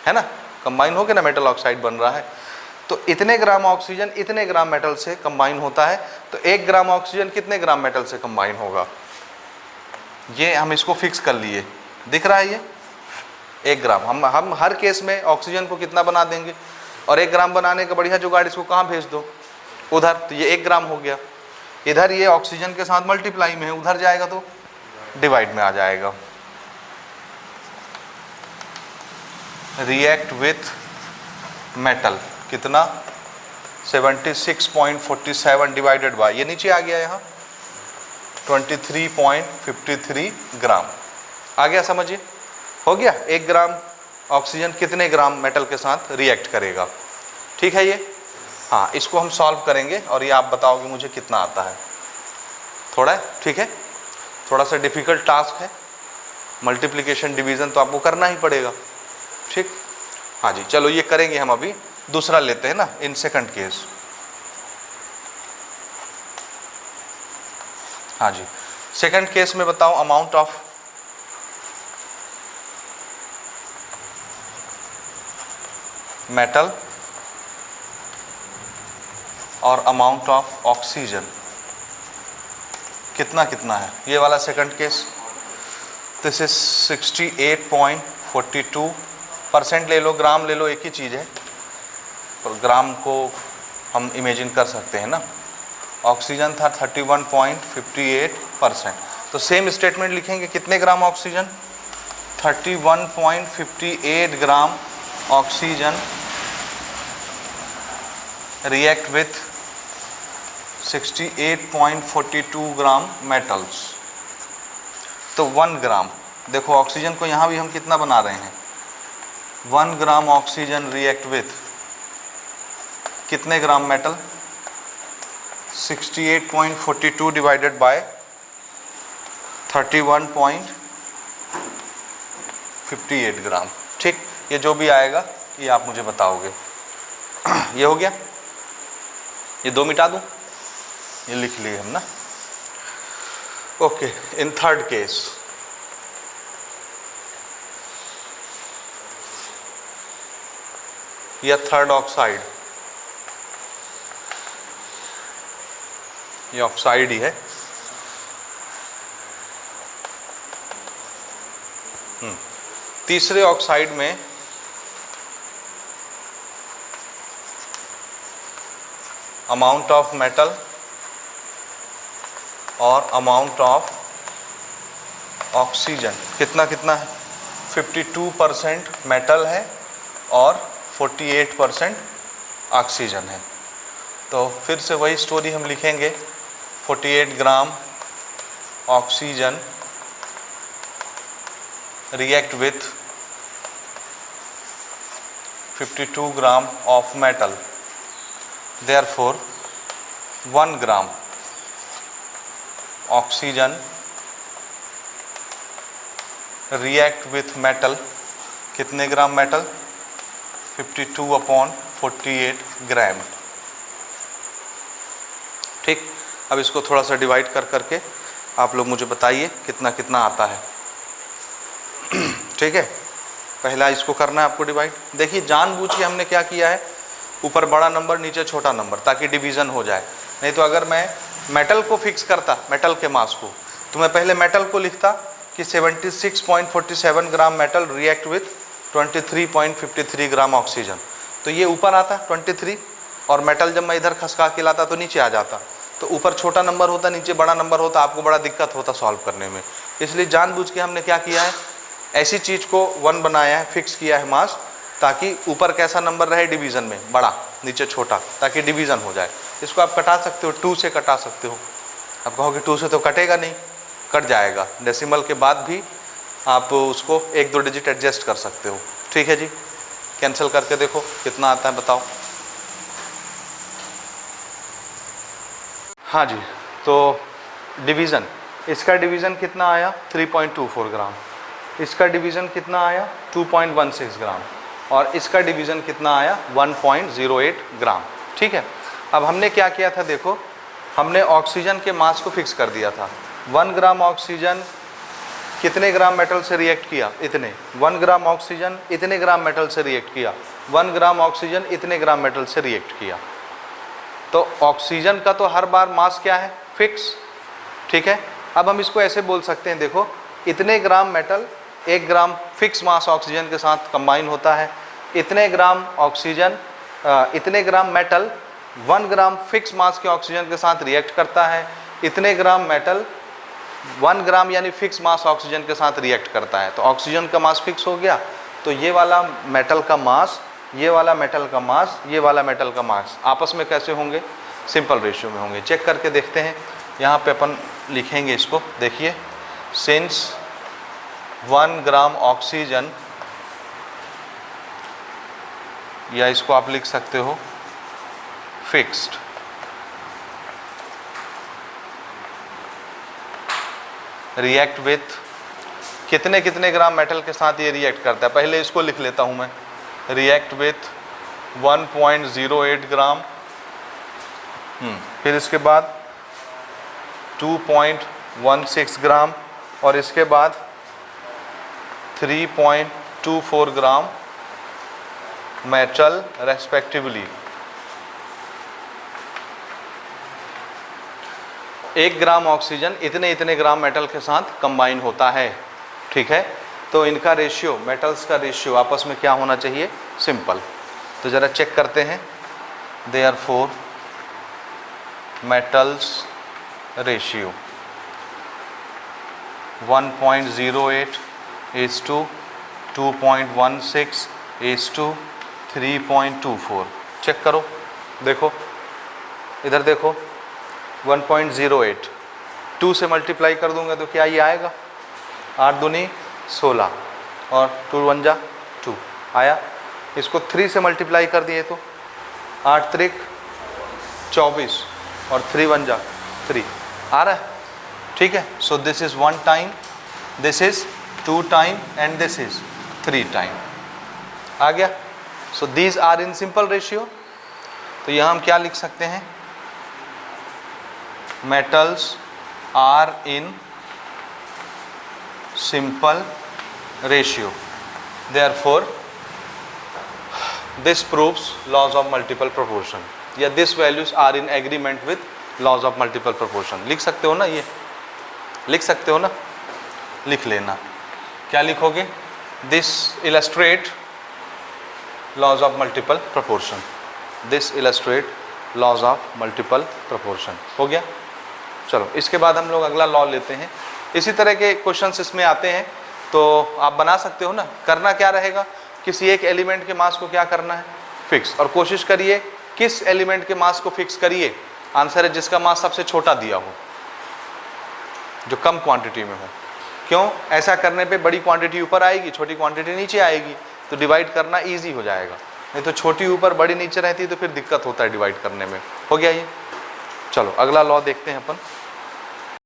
ना, कंबाइन होकर ना मेटल ऑक्साइड बन रहा है, तो इतने ग्राम ऑक्सीजन इतने ग्राम मेटल से कंबाइन होता है, तो 1 ग्राम ऑक्सीजन कितने ग्राम मेटल से कंबाइन होगा, ये हम इसको फिक्स कर लिए, दिख रहा है ये 1 ग्राम। हम हर केस में ऑक्सीजन को कितना बना देंगे, और 1 ग्राम बनाने का बढ़िया जुगाड़, इसको कहाँ भेज दो, उधर, तो ये 1 ग्राम हो गया। इधर ये ऑक्सीजन के साथ मल्टीप्लाई में है, उधर जाएगा तो डिवाइड में आ जाएगा। रिएक्ट विथ मेटल, कितना 76.47 डिवाइडेड बाय, ये नीचे आ गया यहाँ 23.53 ग्राम। आ गया समझिए, हो गया। 1 ग्राम ऑक्सीजन कितने ग्राम मेटल के साथ रिएक्ट करेगा, ठीक है ये। हाँ, इसको हम सॉल्व करेंगे और ये आप बताओगे मुझे कितना आता है। थोड़ा है, ठीक है, थोड़ा सा डिफिकल्ट टास्क है, मल्टीप्लिकेशन डिवीज़न तो आपको करना ही पड़ेगा, ठीक। हाँ जी, चलो ये करेंगे हम। अभी दूसरा लेते हैं ना, इन सेकंड केस। हाँ जी, सेकंड केस में बताओ अमाउंट ऑफ मेटल और अमाउंट ऑफ ऑक्सीजन कितना कितना है, ये वाला सेकंड केस। दिस इज 68.42% ले लो, ग्राम ले लो, एक ही चीज़ है, पर ग्राम को हम इमेजिन कर सकते हैं ना। ऑक्सीजन था 31.58%, तो सेम स्टेटमेंट लिखेंगे, कितने gram oxygen, 31.58 gram oxygen react with 68.42 gram metals. तो 1 ग्राम, देखो ऑक्सीजन को यहाँ भी हम कितना बना रहे हैं, 1 ग्राम ऑक्सीजन रिएक्ट विथ कितने ग्राम मेटल, 68.42 डिवाइडेड बाय 31.58 ग्राम, ठीक। ये जो भी आएगा ये आप मुझे बताओगे। ये हो गया, ये 2 मिटा दूं, ये लिख लिए हम ना। ओके, इन थर्ड केस या थर्ड ऑक्साइड, ये ऑक्साइड ही है। तीसरे ऑक्साइड में अमाउंट ऑफ मेटल और अमाउंट ऑफ ऑक्सीजन कितना कितना है, 52% मेटल है और 48% ऑक्सीजन है। तो फिर से वही स्टोरी हम लिखेंगे, 48 gram oxygen react with 52 gram of metal, therefore 1 gram oxygen react with metal, कितने ग्राम मेटल, 52/48 ग्राम, ठीक। अब इसको थोड़ा सा डिवाइड कर करके आप लोग मुझे बताइए कितना कितना आता है, ठीक है। पहला इसको करना है आपको डिवाइड। देखिए जानबूझ के हमने क्या किया है, ऊपर बड़ा नंबर नीचे छोटा नंबर, ताकि डिवीज़न हो जाए। नहीं तो अगर मैं मेटल को फिक्स करता, मेटल के मास को, तो मैं पहले मेटल को लिखता कि 76.47 gram metal react with 23.53 gram oxygen, तो ये ऊपर आता 23, और मेटल जब मैं इधर खसका के लाता तो नीचे आ जाता। तो ऊपर छोटा नंबर होता, नीचे बड़ा नंबर होता, आपको बड़ा दिक्कत होता सॉल्व करने में। इसलिए जानबूझ के हमने क्या किया है, ऐसी चीज़ को 1 बनाया है, फिक्स किया है मास, ताकि ऊपर कैसा नंबर रहे डिवीज़न में, बड़ा, नीचे छोटा, ताकि डिवीज़न हो जाए। इसको आप कटा सकते हो, 2 से कटा सकते हो। आप कहोगे 2 से तो कटेगा नहीं, कट जाएगा, डेसिमल के बाद भी आप उसको 1-2 डिजिट एडजस्ट कर सकते हो, ठीक है जी। कैंसिल करके देखो कितना आता है, बताओ। हाँ जी, तो डिवीज़न, इसका डिवीज़न कितना आया, 3.24 ग्राम, इसका डिवीज़न कितना आया, 2.16 ग्राम, और इसका डिवीज़न कितना आया, 1.08 ग्राम, ठीक है। अब हमने क्या किया था, देखो हमने ऑक्सीजन के मास को फिक्स कर दिया था। 1 ग्राम ऑक्सीजन कितने ग्राम मेटल से रिएक्ट किया, इतने। 1 ग्राम ऑक्सीजन इतने ग्राम मेटल से रिएक्ट किया, 1 ग्राम ऑक्सीजन इतने ग्राम मेटल से रिएक्ट किया। तो ऑक्सीजन का तो हर बार मास क्या है, फिक्स, ठीक है। अब हम इसको ऐसे बोल सकते हैं, देखो इतने ग्राम मेटल 1 ग्राम फिक्स मास ऑक्सीजन के साथ कंबाइन होता है, इतने ग्राम ऑक्सीजन इतने ग्राम मेटल 1 ग्राम फिक्स मास के ऑक्सीजन के साथ रिएक्ट करता है, इतने ग्राम मेटल 1 ग्राम यानी फिक्स मास ऑक्सीजन के साथ रिएक्ट करता है। तो ऑक्सीजन का मास फिक्स हो गया, तो ये वाला मेटल का मास, ये वाला मेटल का मास, ये वाला मेटल का मास आपस में कैसे होंगे? सिंपल रेशियो में होंगे। चेक करके देखते हैं। यहाँ पे अपन लिखेंगे इसको, देखिए, सिंस 1 ग्राम ऑक्सीजन, या इसको आप लिख सकते हो फिक्स्ड, रिएक्ट विथ, कितने कितने ग्राम मेटल के साथ ये रिएक्ट करता है? पहले इसको लिख लेता हूँ मैं, रिएक्ट विथ 1.08 ग्राम, फिर इसके बाद 2.16 ग्राम, और इसके बाद 3.24 ग्राम मेटल रेस्पेक्टिवली। 1 ग्राम ऑक्सीजन इतने इतने ग्राम मेटल के साथ कंबाइन होता है, ठीक है। तो इनका रेशियो, मेटल्स का रेशियो आपस में क्या होना चाहिए? सिंपल। तो ज़रा चेक करते हैं। Therefore metals ratio 1.08 is to 2.16 is to 3.24। Check करो, देखो इधर देखो, 1.08 2 से मल्टीप्लाई कर दूंगा तो क्या ये आएगा? 8 दूनी 16 और 2 1 जा 2 आया। इसको 3 से मल्टीप्लाई कर दिए तो 8 त्रिक 24 और 3 1 जा 3 आ रहा है, ठीक है। So this is 1 time, this is 2 time and this is 3 time, आ गया। So these are in simple ratio. तो यहाँ हम क्या लिख सकते हैं? Metals are in simple ratio, therefore this proves laws of multiple proportion, या this values are in agreement with laws of multiple proportion. लिख सकते हो ना, ये लिख सकते हो ना, लिख लेना। क्या लिखोगे? This illustrate laws of multiple proportion, this illustrate laws of multiple proportion. हो गया। चलो इसके बाद हम लोग अगला लॉ लेते हैं। इसी तरह के क्वेश्चंस इसमें आते हैं, तो आप बना सकते हो ना। करना क्या रहेगा? किसी एक एलिमेंट के मास को क्या करना है? फिक्स। और कोशिश करिए किस एलिमेंट के मास को फिक्स करिए? आंसर है जिसका मास सबसे छोटा दिया हो, जो कम क्वांटिटी में हो। क्यों? ऐसा करने पे बड़ी क्वांटिटी ऊपर आएगी, छोटी क्वांटिटी नीचे आएगी, तो डिवाइड करना इजी हो जाएगा। नहीं तो छोटी ऊपर बड़ी नीचे रहती तो फिर दिक्कत होता है डिवाइड करने में। हो गया ये। चलो अगला लॉ देखते हैं अपन।